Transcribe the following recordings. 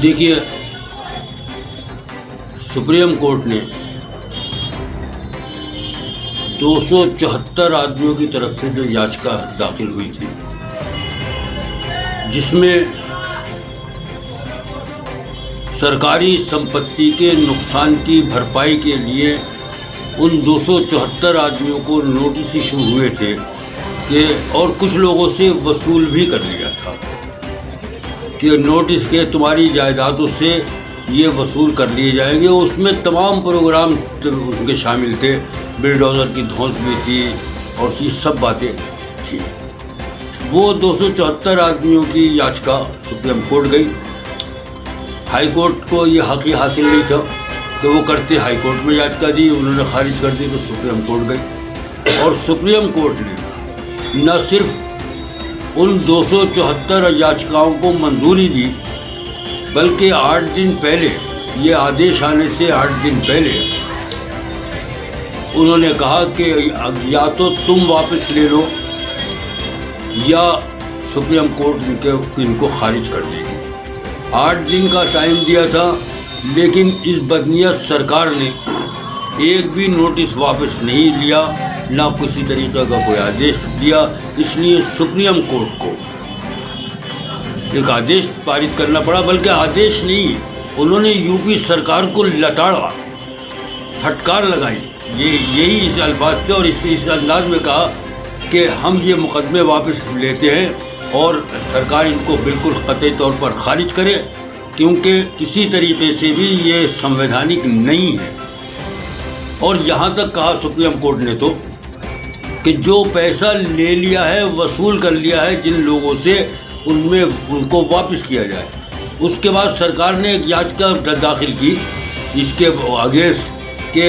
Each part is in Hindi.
देखिए, सुप्रीम कोर्ट ने 274 आदमियों की तरफ से जो याचिका दाखिल हुई थी, जिसमें सरकारी संपत्ति के नुकसान की भरपाई के लिए उन 274 आदमियों को नोटिस इशू हुए थे कि और कुछ लोगों से वसूल भी कर लिया था कि नोटिस के तुम्हारी जायदादों से ये वसूल कर लिए जाएंगे। उसमें तमाम प्रोग्राम उनके शामिल थे, बिलडोजर की धौंस भी थी और ये सब बातें थी। वो 274 आदमियों की याचिका सुप्रीम कोर्ट गई। हाई कोर्ट को ये हक ही हासिल नहीं था कि वो करते, हाई कोर्ट में याचिका दी, उन्होंने खारिज कर दी, तो सुप्रीम कोर्ट गई और सुप्रीम कोर्ट ने न सिर्फ उन 274 याचिकाओं को मंजूरी दी, बल्कि 8 दिन पहले, ये आदेश आने से 8 दिन पहले उन्होंने कहा कि या तो तुम वापस ले लो या सुप्रीम कोर्ट इनको खारिज कर देगी। 8 दिन का टाइम दिया था, लेकिन इस बदनीयत सरकार ने एक भी नोटिस वापस नहीं लिया, ना किसी तरीके का कोई आदेश दिया। इसलिए सुप्रीम कोर्ट को एक आदेश पारित करना पड़ा, बल्कि आदेश नहीं, उन्होंने यूपी सरकार को लताड़ा, फटकार लगाई, यही इस अल्फाज थे और इस अंदाज में कहा कि हम ये मुकदमे वापस लेते हैं और सरकार इनको बिल्कुल कतई तौर पर खारिज करे, क्योंकि किसी तरीके से भी ये संवैधानिक नहीं है। और यहाँ तक कहा सुप्रीम कोर्ट ने तो कि जो पैसा ले लिया है, वसूल कर लिया है जिन लोगों से, उनमें उनको वापस किया जाए। उसके बाद सरकार ने एक याचिका दाखिल की इसके अगेंस्ट के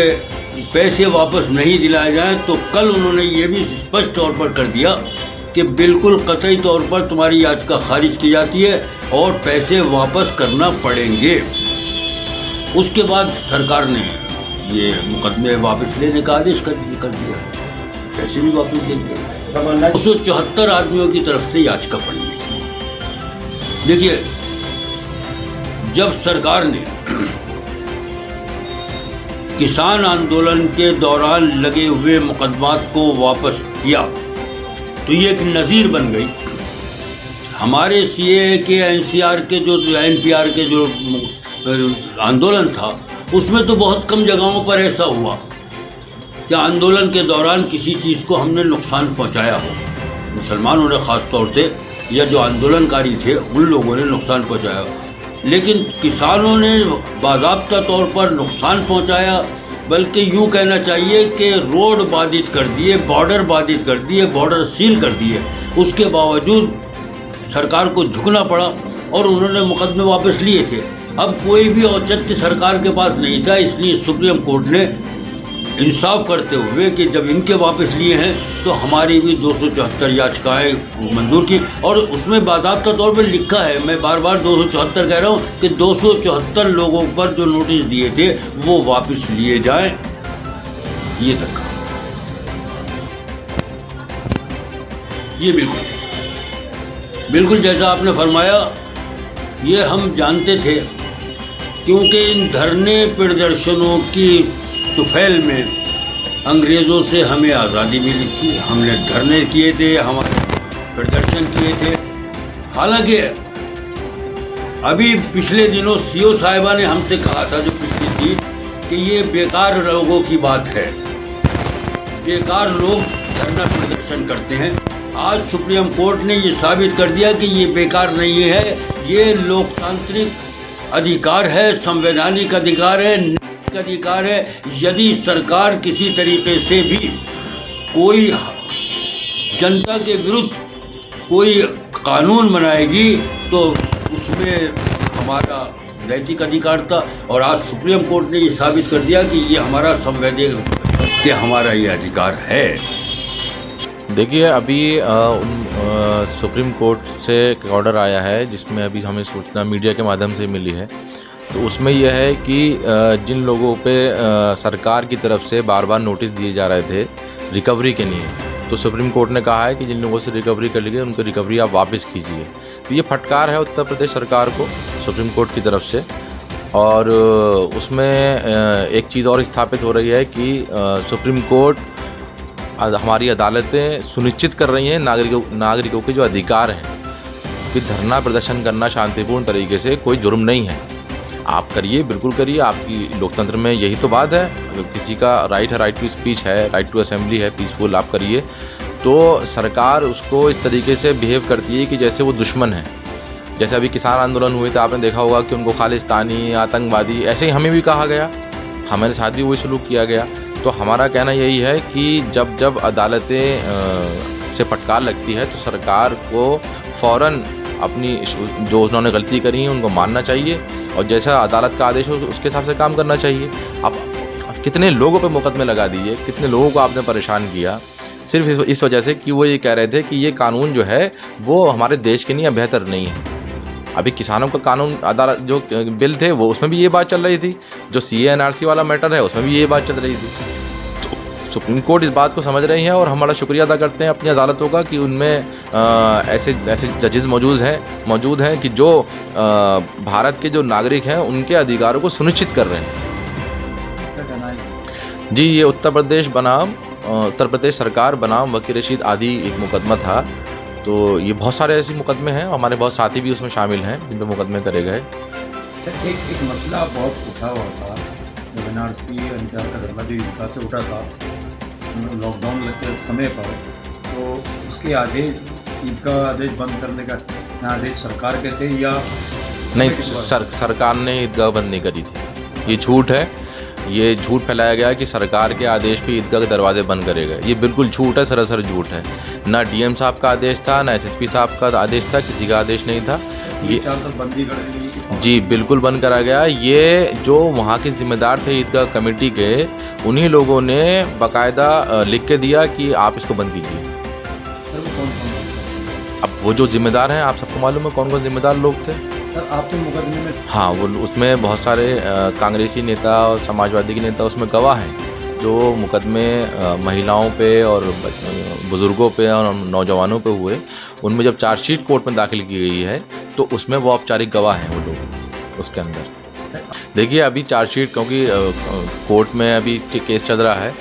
पैसे वापस नहीं दिलाए जाएं, तो कल उन्होंने ये भी स्पष्ट तौर पर कर दिया कि बिल्कुल कतई तौर पर तुम्हारी याचिका खारिज की जाती है और पैसे वापस करना पड़ेंगे। उसके बाद सरकार ने ये मुकदमे वापस लेने का आदेश कर दिया, पैसे भी वापस देंगे। 274 आदमियों की तरफ से याचिका पड़ी हुई थी। देखिए, जब सरकार ने किसान आंदोलन के दौरान लगे हुए मुकदमात को वापस किया, तो ये एक नज़ीर बन गई। हमारे सीए के, एनसीआर के, जो एनपीआर के जो आंदोलन था, उसमें तो बहुत कम जगहों पर ऐसा हुआ कि आंदोलन के दौरान किसी चीज़ को हमने नुकसान पहुंचाया हो। मुसलमानों ने ख़ास तौर से, या जो आंदोलनकारी थे, उन लोगों ने नुकसान पहुंचाया हो। लेकिन किसानों ने बाज़ाब्ता तौर पर नुकसान पहुंचाया, बल्कि यूँ कहना चाहिए कि रोड बाधित कर दिए, बॉर्डर बाधित कर दिए, बॉर्डर सील कर दिए। उसके बावजूद सरकार को झुकना पड़ा और उन्होंने मुकदमे वापस लिए थे। अब कोई भी औचित्य सरकार के पास नहीं था, इसलिए सुप्रीम कोर्ट ने इंसाफ करते हुए कि जब इनके वापस लिए हैं तो हमारी भी 274 याचिकाएं मंजूर की। और उसमें बाकायदा तौर पर लिखा है, मैं बार बार 274 कह रहा हूं, कि 274 लोगों पर जो नोटिस दिए थे वो वापस लिए जाएं, ये तक। ये बिल्कुल जैसा आपने फरमाया, ये हम जानते थे, क्योंकि इन धरने प्रदर्शनों की तुफैल में अंग्रेज़ों से हमें आज़ादी मिली थी। हमने धरने किए थे, हमारे प्रदर्शन किए थे। हालांकि अभी पिछले दिनों सीओ साहिबा ने हमसे कहा था, जो पिछली थी, कि ये बेकार लोगों की बात है, बेकार लोग धरना प्रदर्शन करते हैं। आज सुप्रीम कोर्ट ने ये साबित कर दिया कि ये बेकार नहीं है, ये लोकतांत्रिक अधिकार है, संवैधानिक अधिकार है, नैतिक अधिकार है। यदि सरकार किसी तरीके से भी कोई जनता के विरुद्ध कोई कानून बनाएगी तो उसमें हमारा नैतिक अधिकार था। और आज सुप्रीम कोर्ट ने ये साबित कर दिया कि ये हमारा संवैधानिक, कि हमारा ये अधिकार है। देखिए, अभी सुप्रीम कोर्ट से एक ऑर्डर आया है, जिसमें अभी हमें सूचना मीडिया के माध्यम से मिली है। तो उसमें यह है कि जिन लोगों पे सरकार की तरफ से बार बार नोटिस दिए जा रहे थे रिकवरी के लिए, तो सुप्रीम कोर्ट ने कहा है कि जिन लोगों से रिकवरी कर ली गई उनको रिकवरी आप वापस कीजिए। तो ये फटकार है उत्तर प्रदेश सरकार को। सुप्रीम कोर्ट की तरफ से। और उसमें एक चीज़ और स्थापित हो रही है कि सुप्रीम कोर्ट हमारी अदालतें सुनिश्चित कर रही हैं नागरिकों के जो अधिकार हैं कि धरना प्रदर्शन करना शांतिपूर्ण तरीके से कोई जुर्म नहीं है। आप करिए, बिल्कुल करिए, आपकी लोकतंत्र में यही तो बात है। अगर किसी का राइट है, राइट टू स्पीच है, राइट टू असेंबली है, पीसफुल, आप करिए। तो सरकार उसको इस तरीके से बिहेव करती है कि जैसे वो दुश्मन है। जैसे अभी किसान आंदोलन हुए थे, आपने देखा होगा कि उनको खालिस्तानी, आतंकवादी, ऐसे ही हमें भी कहा गया, हमारे साथ भी वही सलूक किया गया। तो हमारा कहना यही है कि जब जब अदालतें से फटकार लगती है तो सरकार को फ़ौरन अपनी जो उन्होंने गलती करी है उनको मानना चाहिए और जैसा अदालत का आदेश हो उसके हिसाब से काम करना चाहिए। अब कितने लोगों पे मुकदमे लगा दिए, कितने लोगों को आपने परेशान किया सिर्फ इस वजह से कि वो ये कह रहे थे कि ये कानून जो है वो हमारे देश के लिए बेहतर नहीं है। अभी किसानों का कानून अदालत जो बिल थे वो उसमें भी ये बात चल रही थी, जो CA/NRC वाला मैटर है उसमें भी ये बात चल रही थी। तो सुप्रीम कोर्ट इस बात को समझ रही है और हमारा शुक्रिया अदा करते हैं अपनी अदालतों का कि उनमें ऐसे जजेस मौजूद हैं कि जो भारत के जो नागरिक हैं उनके अधिकारों को सुनिश्चित कर रहे हैं। जी, ये उत्तर प्रदेश सरकार बनाम वकील रशीद आदि एक मुकदमा था। तो ये बहुत सारे ऐसे मुकदमे हैं, हमारे बहुत साथी भी उसमें शामिल हैं जिन पे मुकदमे करे गए। एक मसला बहुत उठा हुआ था जब NRC अंजार का धरना भी विकास से उठा था लॉकडाउन के समय पर, तो उसके आदेश, ईद का आदेश बंद करने का आदेश सरकार के थे या नहीं? सरकार ने ईदगाह बंद नहीं करी थी, ये झूठ है। ये झूठ फैलाया गया कि सरकार के आदेश पे ईदगाह के दरवाजे बंद करे गए। ये बिल्कुल झूठ है, सरासर झूठ है। ना DM साहब का आदेश था, ना SSP साहब का आदेश था, किसी का आदेश नहीं था। ये बंदी कर जी बिल्कुल बंद करा गया। ये जो वहाँ के जिम्मेदार थे ईदगाह कमेटी के, उन्हीं लोगों ने बाकायदा लिख के दिया कि आप इसको बंद कीजिए। अब वो जो जिम्मेदार हैं, आप सबको मालूम है कौन कौन जिम्मेदार लोग थे सर आपके मुकदमे में? हाँ, वो उसमें बहुत सारे कांग्रेसी नेता और समाजवादी के नेता उसमें गवाह हैं जो मुकदमे महिलाओं पे और बुज़ुर्गों पे और नौजवानों पे हुए। उनमें जब चार्जशीट कोर्ट में दाखिल की गई है तो उसमें वो औपचारिक गवाह हैं वो लोग उसके अंदर। देखिए अभी चार्जशीट, क्योंकि कोर्ट में अभी केस चल रहा है,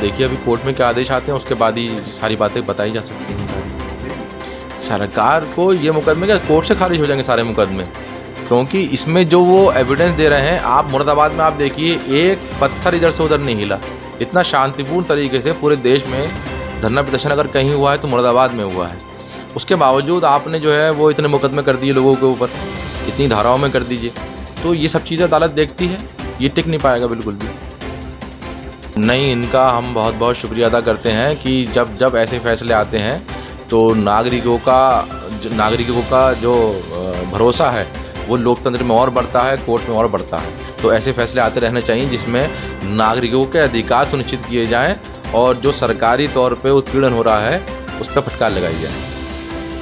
देखिए अभी कोर्ट में क्या आदेश आते हैं उसके बाद ही सारी बातें बताई जा सकती हैं। सरकार को ये मुकदमे क्या कोर्ट से खारिज हो जाएंगे सारे मुकदमे, क्योंकि इसमें जो वो एविडेंस दे रहे हैं, आप मुरादाबाद में आप देखिए एक पत्थर इधर से उधर नहीं हिला। इतना शांतिपूर्ण तरीके से पूरे देश में धरना प्रदर्शन अगर कहीं हुआ है तो मुरादाबाद में हुआ है। उसके बावजूद आपने जो है वो इतने मुकदमे कर दिए लोगों के ऊपर, इतनी धाराओं में कर दीजिए। तो ये सब चीज़ें अदालत देखती है, ये टिक नहीं पाएगा बिल्कुल भी नहीं। इनका हम बहुत बहुत शुक्रिया अदा करते हैं कि जब जब ऐसे फैसले आते हैं तो नागरिकों का जो भरोसा है वो लोकतंत्र में और बढ़ता है, कोर्ट में और बढ़ता है। तो ऐसे फैसले आते रहने चाहिए जिसमें नागरिकों के अधिकार सुनिश्चित किए जाएं और जो सरकारी तौर पे उत्पीड़न हो रहा है उस पर फटकार लगाई जाए।